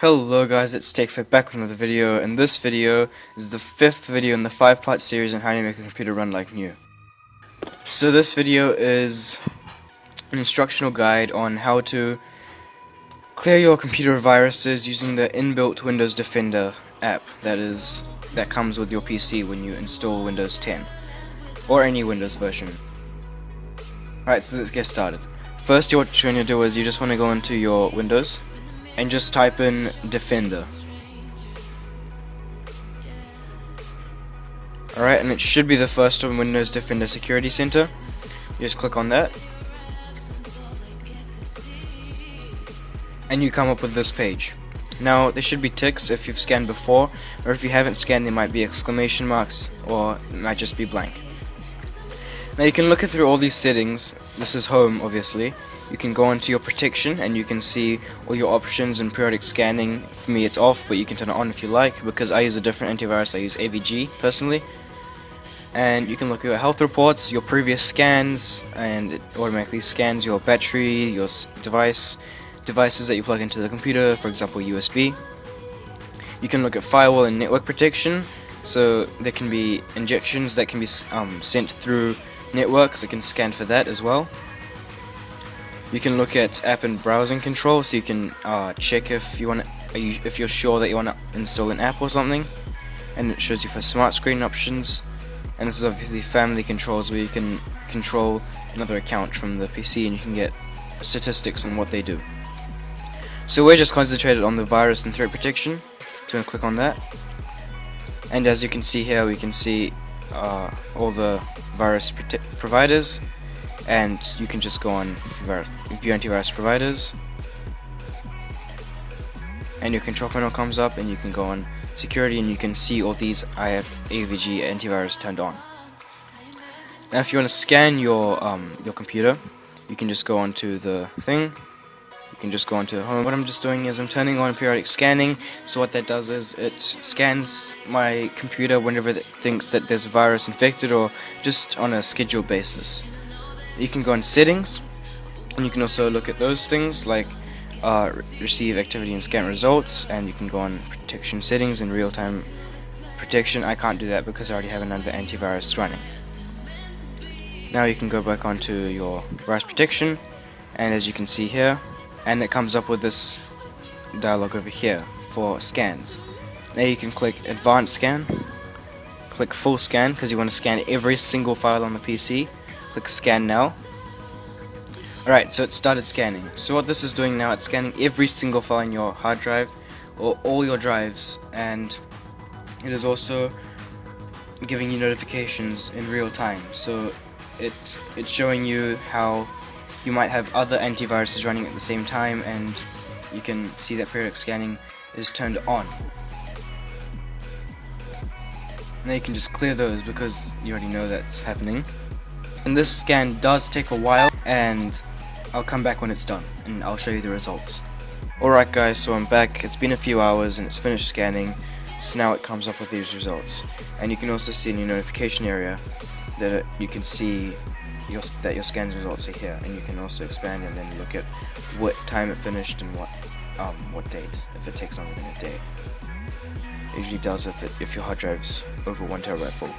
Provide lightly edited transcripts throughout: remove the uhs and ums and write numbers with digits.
Hello guys, it's TechFit back with another video, and this video is the 5th video in the 5-part series on how to make a computer run like new. So this video is an instructional guide on how to clear your computer of viruses using the inbuilt Windows Defender app that comes with your PC when you install Windows 10 or any Windows version. Alright, so let's get started. First, what you're going to do is you just want to go into your Windows and just type in Defender. Alright, and it should be the first on Windows Defender Security Center. You just click on that, and you come up with this page. Now, there should be ticks if you've scanned before, or if you haven't scanned, there might be exclamation marks, or it might just be blank. Now, you can look through all these settings. This is home, obviously. You can go into your protection and you can see all your options and periodic scanning. For me it's off, but you can turn it on if you like, because I use a different antivirus. I use AVG personally. And you can look at your health reports, your previous scans, and it automatically scans your battery, your devices that you plug into the computer, for example USB. You can look at firewall and network protection, so there can be injections that can be sent through networks. It can scan for that as well. You can look at app and browsing control, so you can check if you're sure that you want to install an app or something, and it shows you for smart screen options. And this is obviously family controls, where you can control another account from the PC and you can get statistics on what they do. So we're just concentrated on the virus and threat protection, so I'm going to click on that. And as you can see here, we can see all the virus providers. And you can just go on view antivirus providers, and your control panel comes up, and you can go on security and you can see all these. I have AVG antivirus turned on. Now if you want to scan your computer, you can just go onto the thing. You can just go onto home. What I'm just doing is I'm turning on periodic scanning. So what that does is it scans my computer whenever it thinks that there's a virus infected, or just on a scheduled basis. You can go on settings, and you can also look at those things like receive activity and scan results, and you can go on protection settings and real-time protection. I can't do that because I already have another antivirus running. Now you can go back onto your virus protection, and as you can see here, and it comes up with this dialog over here for scans. Now you can click advanced scan, click full scan because you want to scan every single file on the PC. Click scan now. Alright, so it started scanning. So what this is doing now, it's scanning every single file in your hard drive, or all your drives, and it is also giving you notifications in real time. So it's showing you how you might have other antiviruses running at the same time, and you can see that periodic scanning is turned on. Now you can just clear those because you already know that's happening. And this scan does take a while, and I'll come back when it's done and I'll show you the results. Alright guys, so I'm back. It's been a few hours and it's finished scanning, so now it comes up with these results. And you can also see in your notification area that you can see that your scan results are here, and you can also expand and then look at what time it finished and what date, if it takes longer than a day. It usually does if your hard drive's over 1 terabyte full.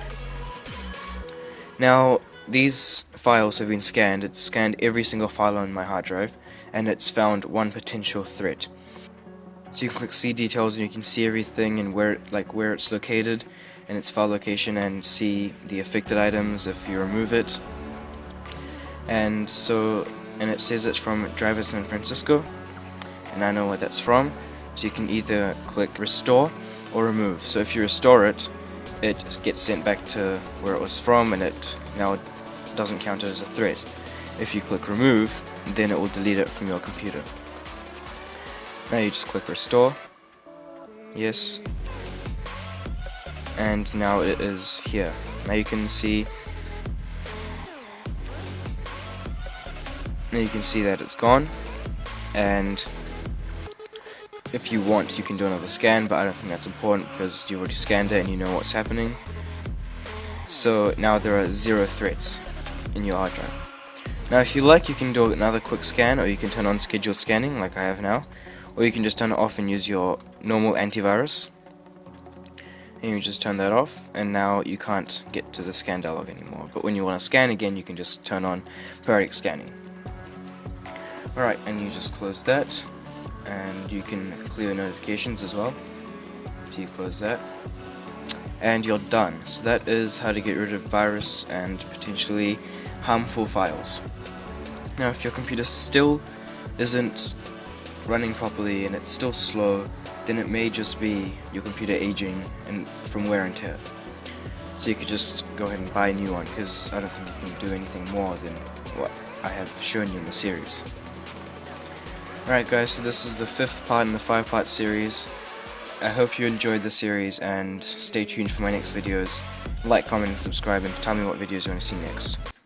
Now these files have been scanned. It's scanned every single file on my hard drive, and it's found one potential threat. So you can click see details, and you can see everything and where it's located and its file location, and see the affected items if you remove it. And it says it's from driver San Francisco, and I know where that's from. So you can either click restore or remove. So if you restore it, it gets sent back to where it was from, and it now doesn't count it as a threat. If you click remove, then it will delete it from your computer. Now you just click restore, yes, and now it is here. Now you can see that it's gone, and if you want, you can do another scan, but I don't think that's important because you've already scanned it and you know what's happening. So now there are 0 threats in your hard drive. Now if you like, you can do another quick scan, or you can turn on scheduled scanning like I have now, or you can just turn it off and use your normal antivirus. And you just turn that off, and now you can't get to the scan dialog anymore. But when you want to scan again, you can just turn on periodic scanning. Alright, and you just close that, and you can clear notifications as well. So you close that, and you're done. So that is how to get rid of virus and potentially harmful files. Now if your computer still isn't running properly and it's still slow, then it may just be your computer aging and from wear and tear. So you could just go ahead and buy a new one, because I don't think you can do anything more than what I have shown you in the series. Alright guys, so this is the 5th part in the 5-part series. I hope you enjoyed the series, and stay tuned for my next videos. Like, comment, and subscribe, and tell me what videos you want to see next.